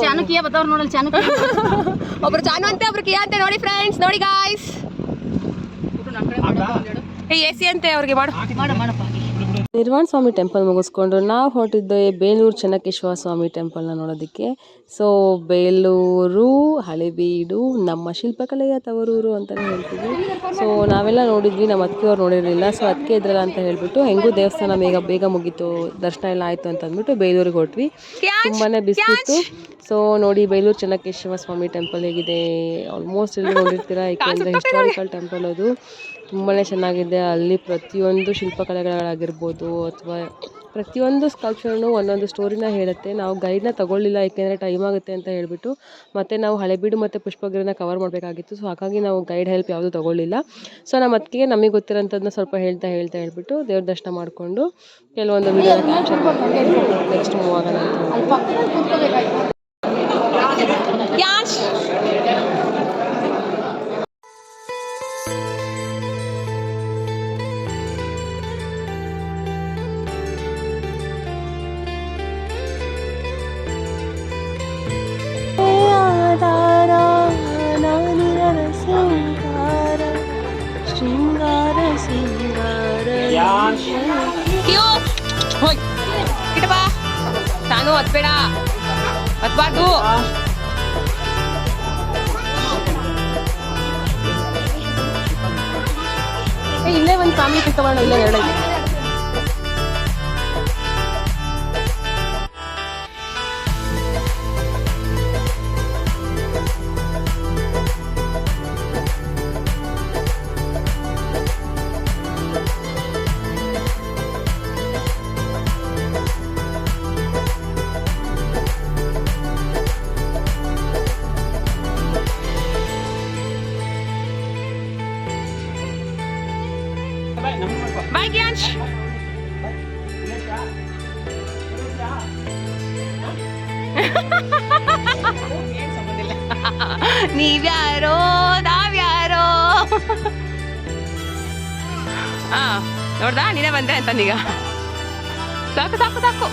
Chanakya ಬತ್ತವ್ರು nodal Chanakya ಒಬ್ರು ಚಾನು ಅಂತೆ ಒಬ್ರು ಕಿಯಾ ಅಂತೆ ನೋಡಿ ಫ್ರೆಂಡ್ಸ್ ನೋಡಿ ಗಾಯ್ಸ್ ಎಸಿ ಅಂತೆ ಅವ್ರಿಗೆ ಮಾಡಪ್ಪ ನಿರ್ವಾಣ ಸ್ವಾಮಿ ಟೆಂಪಲ್ ಮುಗಿಸ್ಕೊಂಡು ನಾವು ಹೊರಟಿದ್ದೆ ಬೇಲೂರು ಚೆನ್ನಕೇಶ್ವರ ಸ್ವಾಮಿ ಟೆಂಪಲ್ನ ನೋಡೋದಕ್ಕೆ. ಸೊ ಬೇಲೂರು ಹಳೆಬೀಡು ನಮ್ಮ ಶಿಲ್ಪಕಲೆಯ ತವರೂರು ಅಂತಲೇ ಹೇಳ್ತೀವಿ. ಸೊ ನಾವೆಲ್ಲ ನೋಡಿದ್ವಿ, ನಮ್ಮ ಅತ್ತಿಗೆಯವ್ರು ನೋಡಿರಲಿಲ್ಲ. ಸೊ ಅದಕ್ಕೆ ಇದ್ರಲ್ಲ ಅಂತ ಹೇಳ್ಬಿಟ್ಟು ಹೆಂಗೂ ದೇವಸ್ಥಾನ ಬೇಗ ಮುಗೀತು, ದರ್ಶನ ಎಲ್ಲ ಆಯಿತು ಅಂತ ಅಂದ್ಬಿಟ್ಟು ಬೇಲೂರಿಗೆ ಹೊರಟ್ವಿ. ತುಂಬಾ ಬಿಸಿಲಿತ್ತು. ಸೊ ನೋಡಿ ಬೇಲೂರು ಚೆನ್ನಕೇಶ್ವರ ಸ್ವಾಮಿ ಟೆಂಪಲ್ ಹೇಗಿದೆ, ಆಲ್ಮೋಸ್ಟ್ ಎಲ್ಲ ನೋಡಿರ್ತೀರಾ, ಏಕೆಂದರೆ ಹಿಸ್ಟಾರಿಕಲ್ ಟೆಂಪಲ್ ಅದು. ತುಂಬಾ ಚೆನ್ನಾಗಿದೆ. ಅಲ್ಲಿ ಪ್ರತಿಯೊಂದು ಶಿಲ್ಪಕಲೆಗಳಾಗಿರ್ಬೋದು ಅಥವಾ ಪ್ರತಿಯೊಂದು ಸ್ಕಲ್ಪ್ಚರ್ನು ಒಂದೊಂದು ಸ್ಟೋರಿನ ಹೇಳುತ್ತೆ. ನಾವು ಗೈಡ್ನ ತೊಗೊಳ್ಳಿಲ್ಲ, ಏಕೆಂದರೆ ಟೈಮ್ ಆಗುತ್ತೆ ಅಂತ ಹೇಳಿಬಿಟ್ಟು. ಮತ್ತು ನಾವು ಹಳೆಬೀಡು ಮತ್ತು ಪುಷ್ಪಗಿರಿನ ಕವರ್ ಮಾಡಬೇಕಾಗಿತ್ತು. ಸೊ ಹಾಗಾಗಿ ನಾವು ಗೈಡ್ ಹೆಲ್ಪ್ ಯಾವುದೂ ತೊಗೊಳ್ಳಿಲ್ಲ. ಸೊ ನಮ್ಮ ಅತ್ತಿಗೆ ನಮಗೆ ಗೊತ್ತಿರೋಂಥದ್ದನ್ನ ಸ್ವಲ್ಪ ಹೇಳ್ಬಿಟ್ಟು ದೇವ್ರ ದರ್ಶನ ಮಾಡಿಕೊಂಡು ಕೆಲವೊಂದು ವಿಡಿಯೋನ ಕ್ಯಾಪ್ಚರ್ ಮಾಡಿಕೊಂಡು ನೆಕ್ಸ್ಟ್ ಮೂವ್ ಆಗೋಣ ಅಂತ. ನಾನು ಹತ್ಬೇಡ, ಹತ್ಬಾರ್ದು. ಇಲ್ಲೇ ಒಂದು ಫ್ಯಾಮಿಲಿ ಪಿಕ್ ತಗೊಂಡು ಇಲ್ಲೇ ಎರಡೈತೆ. Bye, Gianch. ನೀವ್ಯಾರೋ ನಾವ್ಯಾರೋ. ನೋಡ್ದಾ, ನೀನೇ ಬಂದೆ ಅಂತಂದೀಗ. ಸಾಕು ಸಾಕು ಸಾಕು.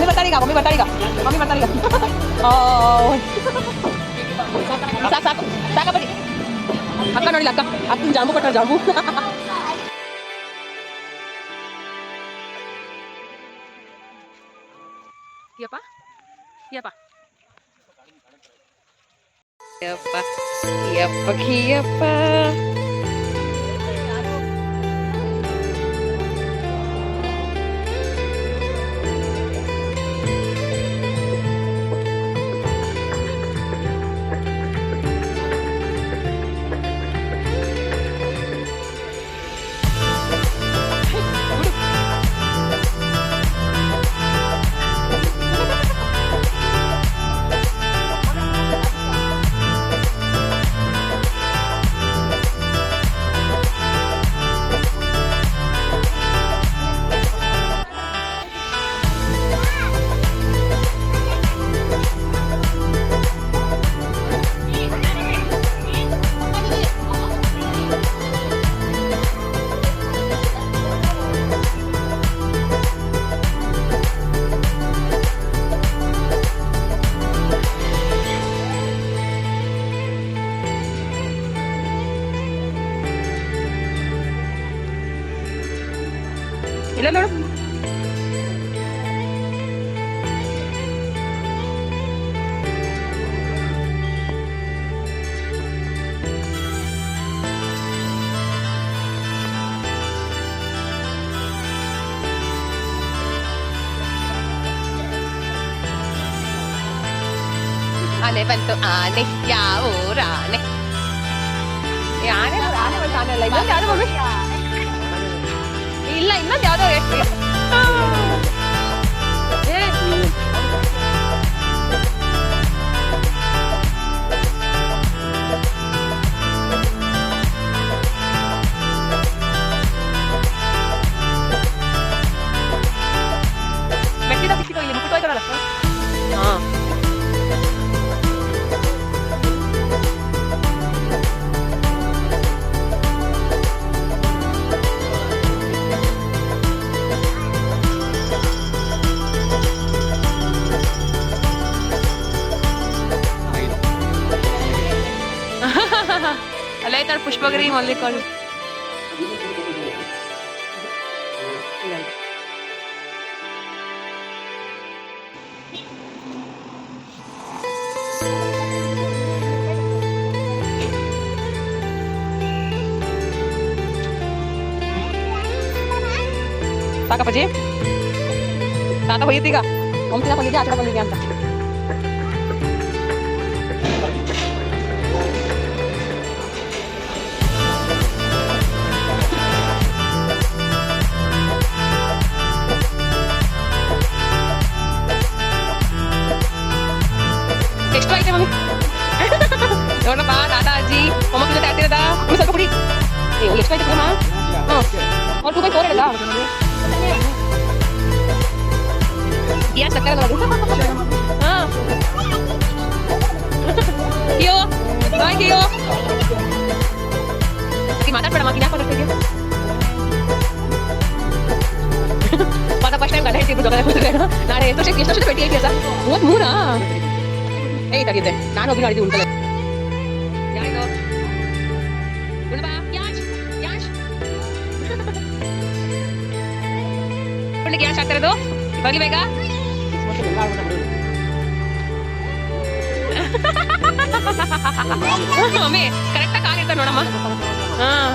मम्मी बता देगा साका बड़ी अक्का नोड़ी अक्का जांबू कट्टर जांबू यप्पा यप्पा यप्पा यप्पा यप्पा ಇಲ್ಲ ನೋಡು ಆನೆ ಬಂತು ಆನೆ ಯಾವ ಊರಾನೆ ಆನೆ ಆನೆ ಬಂತು ಆನೆ ಅಲ್ಲ ಇನ್ನೊಂದು ಯಾವ್ದೋ ಮಮ್ಮಿ ಇಲ್ಲ ಇನ್ನೊಂದು ಯಾವ್ದೋ ಎಷ್ಟು ಮೆಟ್ಟಿದ ಸಿಕ್ಕಿತು ಇಲ್ಲಿ ಮುಟ್ಟು ಹೋಯ್ತಾರಲ್ಲ ಹಾಂ ಅಲ್ಲೇ ಐತಾಳೆ ಪುಷ್ಪಗಿರಿ ಮಲ್ಲಿಕಾರ್ಜುನ್ ಸಾಕಪ್ಪಾಜಿ ತಾತ ಹೋಗಿದ್ದೀಗ ಒಮ್ಮಿನ ಬಂದಿದ್ದೆ ಆ ಕಡೆ ಬಂದಿದ್ದೆ ಅಂತ ಎಷ್ಟು ಆಯ್ತೆ ಮಮ್ಮಿ ನೋಡಪ್ಪ ತಾತ ಅಜ್ಜಿ ಮೊಮ್ಮಕ್ಕಳ ಜೊತೆ ಆಡ್ತಿರೋದ ಒಂದು ಸ್ವಲ್ಪ ಕುಡಿ ನೀವು ಎಷ್ಟು ಆಯ್ತು ಕುಡಿಯಮ್ಮ ಹಾಂ 2/4 ಹೇಳಿದ ಗ್ಯಾಸ್ ಸಕ್ಕರೆ ನೋಡಿ ಹಾಂ ಅಯ್ಯೋ ಅಯ್ಯೋ ಮಾತಾಡ್ಬೇಡಮ್ಮ ಯಾಕೆ ಮಾತಾಡ್ತಿದ್ಯಾ ಪಾತ ಫಸ್ಟ್ ಟೈಮ್ ಗಂಡ ಹೇಳ್ತಿದ್ರು ಜೊತೆ ಕೂತ್ರೆ ನಾಳೆ ಎಷ್ಟು ವರ್ಷಕ್ಕೆ ಭೇಟಿ ಐತಿ ಸರ್ 33 ಏಯ್ ತಗಿದ್ದೆ ನಾನು ಹೋಗಿ ಮಾಡಿದ್ದೆ ಉಂಟಲ್ಲ ಯಾರಿದು ಉಳ್ಬಾ ಯಾಶ್ ಗ್ಯಾಸ್ ಆಗ್ತಿರೋದು ಬರಲಿ ಬೇಗ ಮಮ್ಮಿ ಕರೆಕ್ಟಾಗಿ ಕಾಲಿರ್ತಾರೆ ನೋಡಮ್ಮ ಹಾಂ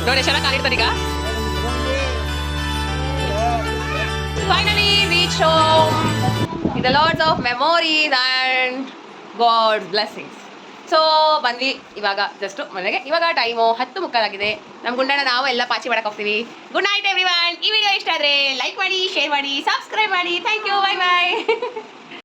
ನೋಡಿ ಚೆನ್ನಾಗಿ ಕಾಲಿರ್ತಾರೆ ಈಗ finally reach home with lots of memories and god's blessings so ಬಂದ್ವಿ ಇವಾಗ ಜಸ್ಟ್ ಮನೆಗೆ ಇವಾಗ ಟೈಮು 10:30 ನಮ್ಮ ಗುಂಡಣ್ಣ ನಾವು ಎಲ್ಲ ಪಾಚಿ ಮಾಡಕ್ಕೆ ಹೋಗ್ತೀವಿ ಗುಡ್ ನೈಟ್ ಎವ್ರಿವನ್ ಈ ವಿಡಿಯೋ ಇಷ್ಟ ಆದರೆ ಲೈಕ್ ಮಾಡಿ ಶೇರ್ ಮಾಡಿ ಸಬ್ಸ್ಕ್ರೈಬ್ ಮಾಡಿ ಥ್ಯಾಂಕ್ ಯು ಬೈ ಬಾಯ್